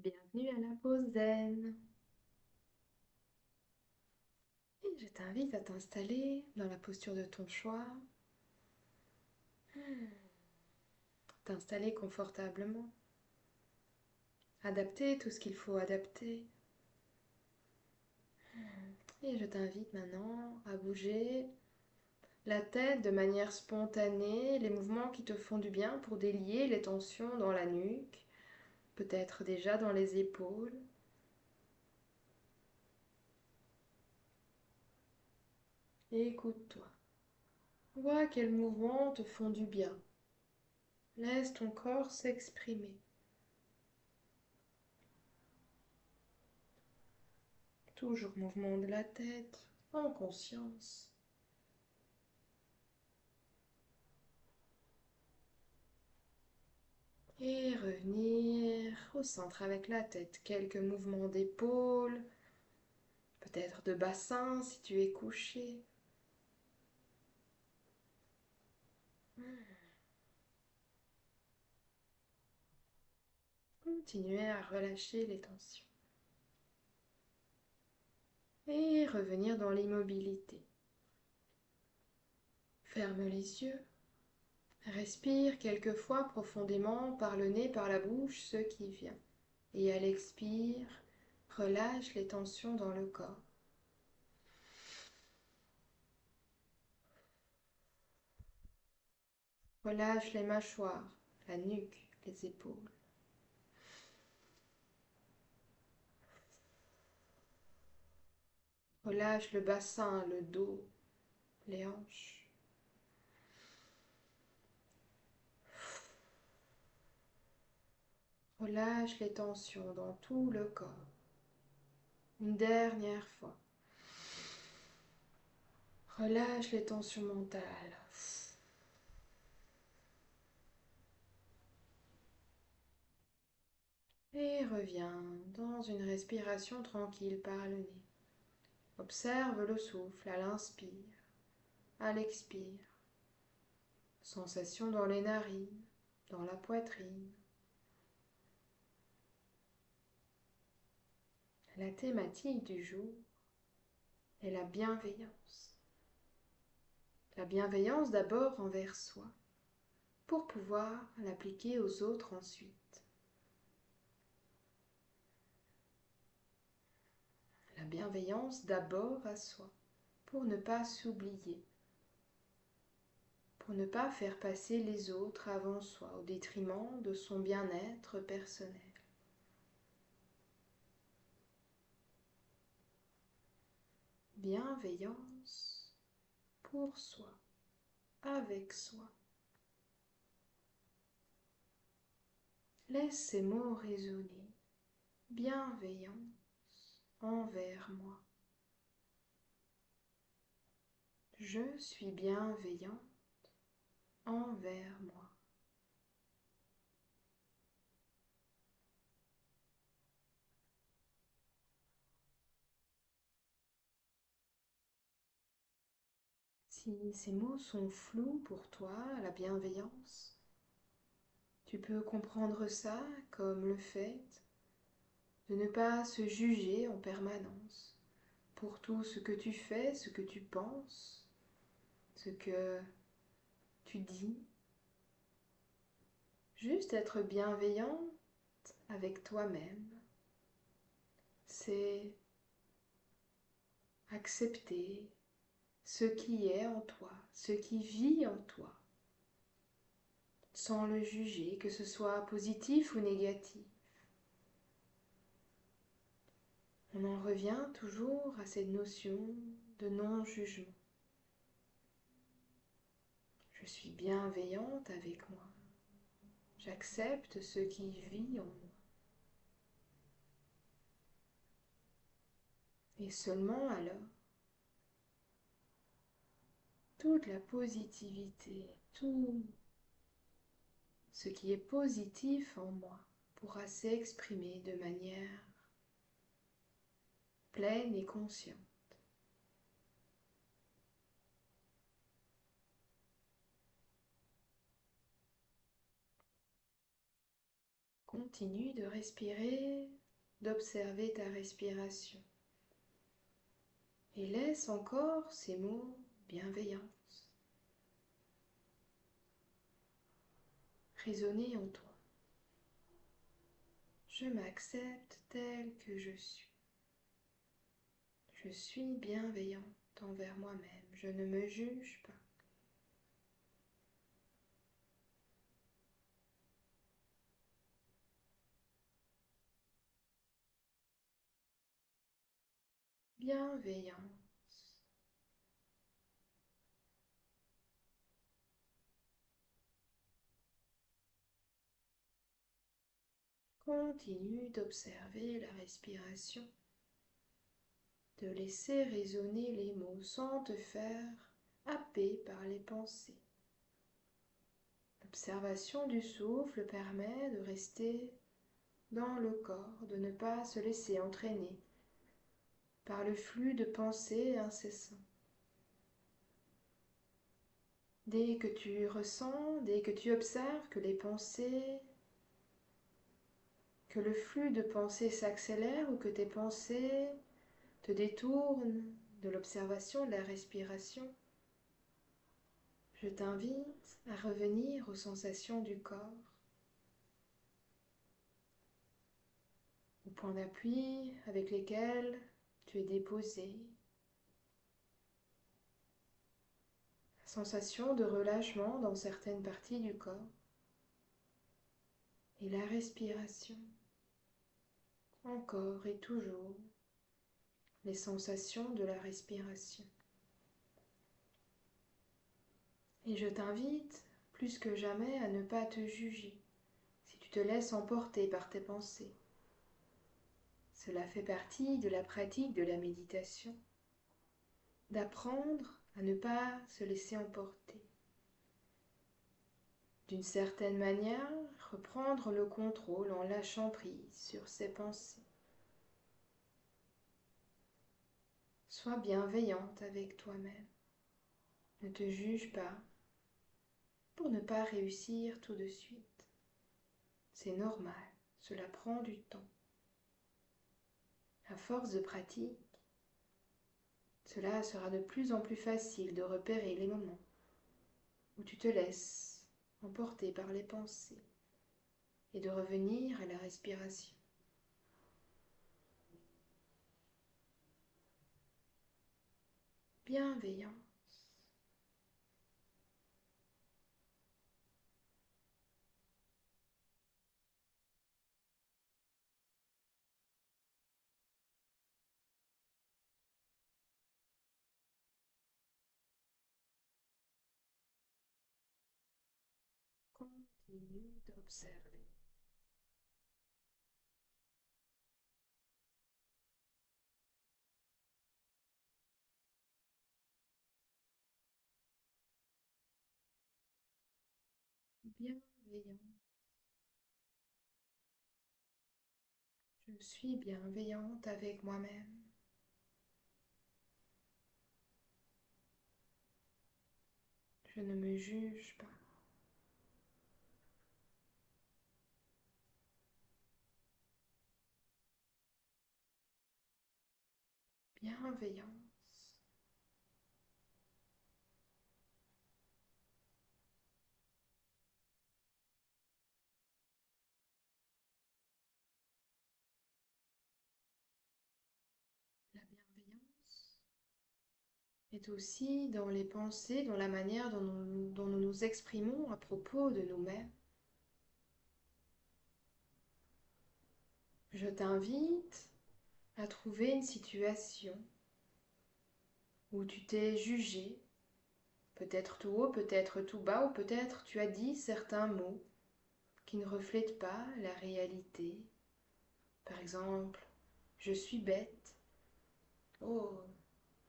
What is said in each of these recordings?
Bienvenue à la pause zen. Et je t'invite à t'installer dans la posture de ton choix, t'installer confortablement, adapter tout ce qu'il faut adapter. Et je t'invite maintenant à bouger la tête de manière spontanée, les mouvements qui te font du bien pour délier les tensions dans la nuque, peut-être déjà dans les épaules. Et écoute-toi. Vois quels mouvements te font du bien. Laisse ton corps s'exprimer. Toujours mouvement de la tête, en conscience. Et revenir au centre avec la tête. Quelques mouvements d'épaule, peut-être de bassin si tu es couché. Continuez à relâcher les tensions. Et revenir dans l'immobilité. Ferme les yeux. Respire quelques fois profondément par le nez, par la bouche, ce qui vient. Et à l'expire, relâche les tensions dans le corps. Relâche les mâchoires, la nuque, les épaules. Relâche le bassin, le dos, les hanches. Relâche les tensions dans tout le corps. Une dernière fois. Relâche les tensions mentales. Et reviens dans une respiration tranquille par le nez. Observe le souffle à l'inspire, à l'expire. Sensation dans les narines, dans la poitrine. La thématique du jour est la bienveillance. La bienveillance d'abord envers soi, pour pouvoir l'appliquer aux autres ensuite. La bienveillance d'abord à soi, pour ne pas s'oublier, pour ne pas faire passer les autres avant soi, au détriment de son bien-être personnel. Bienveillance pour soi, avec soi. Laisse ces mots résonner. Bienveillance envers moi. Je suis bienveillante envers moi. Si ces mots sont flous pour toi, la bienveillance, tu peux comprendre ça comme le fait de ne pas se juger en permanence pour tout ce que tu fais, ce que tu penses, ce que tu dis. Juste être bienveillante avec toi-même, c'est accepter ce qui est en toi, ce qui vit en toi, sans le juger, que ce soit positif ou négatif. On en revient toujours à cette notion de non-jugement. Je suis bienveillante avec moi. J'accepte ce qui vit en moi. Et seulement alors, toute la positivité, tout ce qui est positif en moi pourra s'exprimer de manière pleine et consciente. Continue de respirer, d'observer ta respiration. Et laisse encore ces mots bienveillance résonner en toi. Je m'accepte tel que je suis. Je suis bienveillante envers moi-même. Je ne me juge pas. Bienveillance. Continue d'observer la respiration, de laisser résonner les mots sans te faire happer par les pensées. L'observation du souffle permet de rester dans le corps, de ne pas se laisser entraîner par le flux de pensées incessants. Dès que tu ressens, dès que tu observes que les pensées, que le flux de pensées s'accélère ou que tes pensées te détournent de l'observation de la respiration, je t'invite à revenir aux sensations du corps, aux points d'appui avec lesquels tu es déposé, la sensation de relâchement dans certaines parties du corps et la respiration, encore et toujours, les sensations de la respiration. Et je t'invite plus que jamais à ne pas te juger si tu te laisses emporter par tes pensées. Cela fait partie de la pratique de la méditation, d'apprendre à ne pas se laisser emporter. D'une certaine manière, reprendre le contrôle en lâchant prise sur ses pensées. Sois bienveillante avec toi-même. Ne te juge pas pour ne pas réussir tout de suite. C'est normal, cela prend du temps. À force de pratique, cela sera de plus en plus facile de repérer les moments où tu te laisses emporter par les pensées et de revenir à la respiration. Bienveillance. Continue d'observer. Bienveillance. Je suis bienveillante avec moi-même. Je ne me juge pas. Bienveillance. La bienveillance est aussi dans les pensées, dans la manière dont nous nous exprimons à propos de nous-mêmes. Je t'invite à trouver une situation où tu t'es jugé, peut-être tout haut, peut-être tout bas, ou peut-être tu as dit certains mots qui ne reflètent pas la réalité. Par exemple, je suis bête. Oh,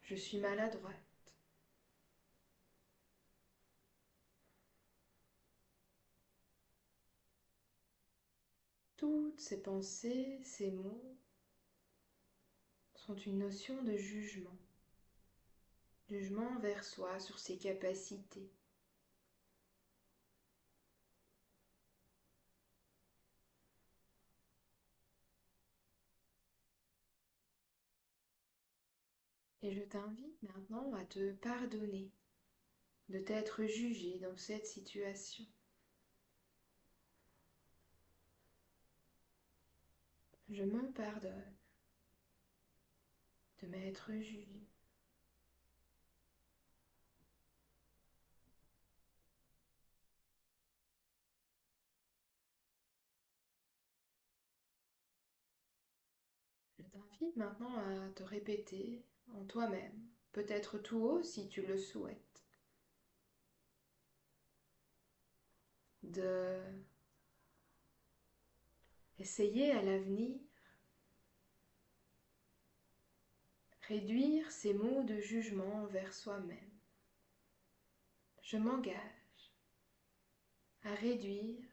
je suis maladroite. Toutes ces pensées, ces mots sont une notion de jugement. Jugement envers soi sur ses capacités. Et je t'invite maintenant à te pardonner de t'être jugé dans cette situation. Je me pardonne de m'être jugé. Je t'invite maintenant à te répéter en toi-même, peut-être tout haut si tu le souhaites, de essayer à l'avenir réduire ces mots de jugement envers soi-même. Je m'engage à réduire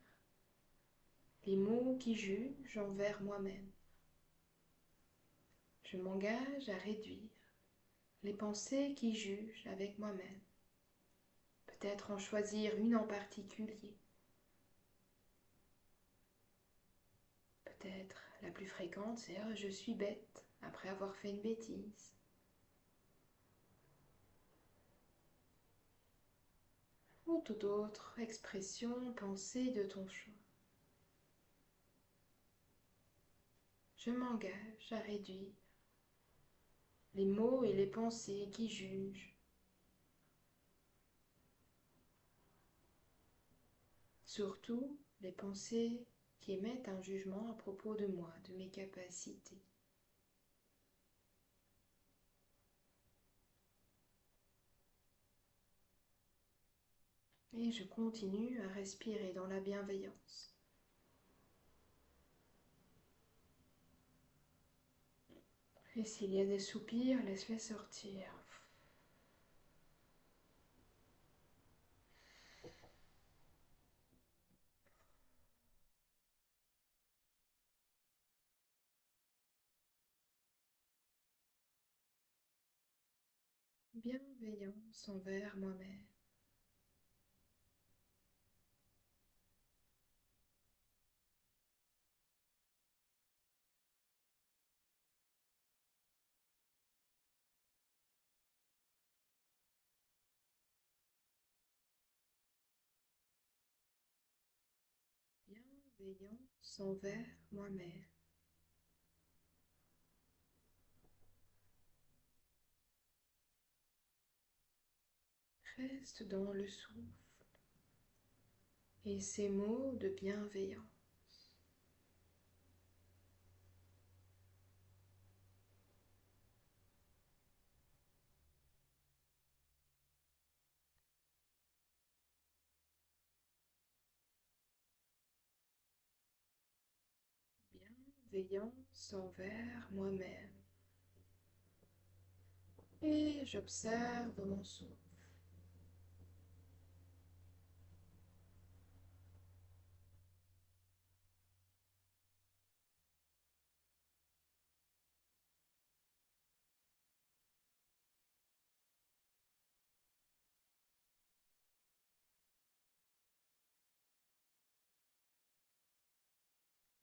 les mots qui jugent envers moi-même. Je m'engage à réduire les pensées qui jugent avec moi-même. Peut-être en choisir une en particulier. Peut-être la plus fréquente, c'est « Oh, je suis bête » après avoir fait une bêtise. Ou toute autre expression, pensée de ton choix. Je m'engage à réduire les mots et les pensées qui jugent, surtout les pensées qui émettent un jugement à propos de moi, de mes capacités. Et je continue à respirer dans la bienveillance. Et s'il y a des soupirs, laisse-les sortir. Bienveillance envers moi-même. Bienveillance envers moi-même. Reste dans le souffle et ces mots de bienveillance. Bienveillance envers moi-même. Et j'observe mon souffle.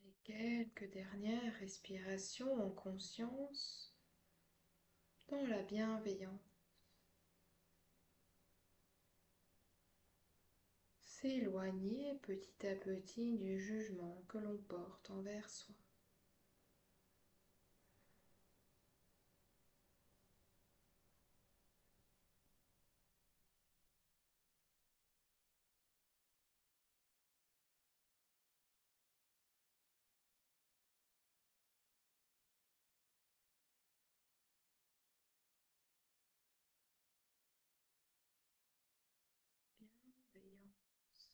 Et quelques dernières respirations en conscience dans la bienveillance. S'éloigner petit à petit du jugement que l'on porte envers soi. Bienveillance.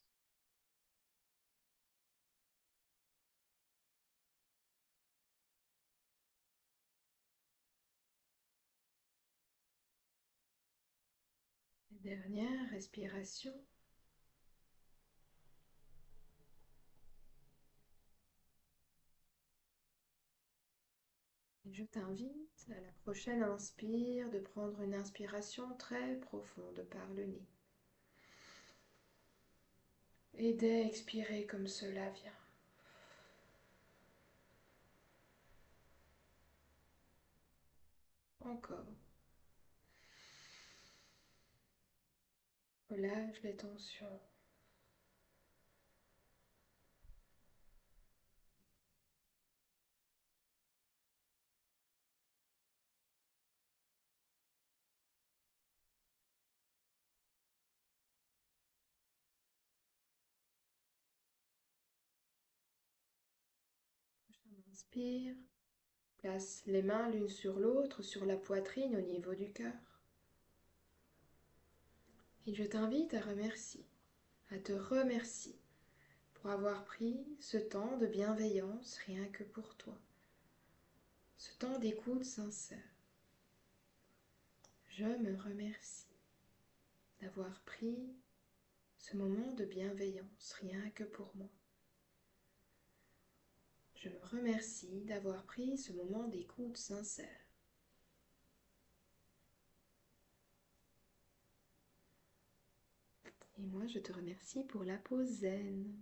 Dernière respiration. Et je t'invite à la prochaine inspire de prendre une inspiration très profonde par le nez. Et d'expirer comme cela vient. Encore. Relâche les tensions. Inspire. Place les mains l'une sur l'autre sur la poitrine au niveau du cœur. Et je t'invite à te remercier pour avoir pris ce temps de bienveillance rien que pour toi. Ce temps d'écoute sincère. Je me remercie d'avoir pris ce moment de bienveillance rien que pour moi. Je me remercie d'avoir pris ce moment d'écoute sincère. Et moi, je te remercie pour la pause zen.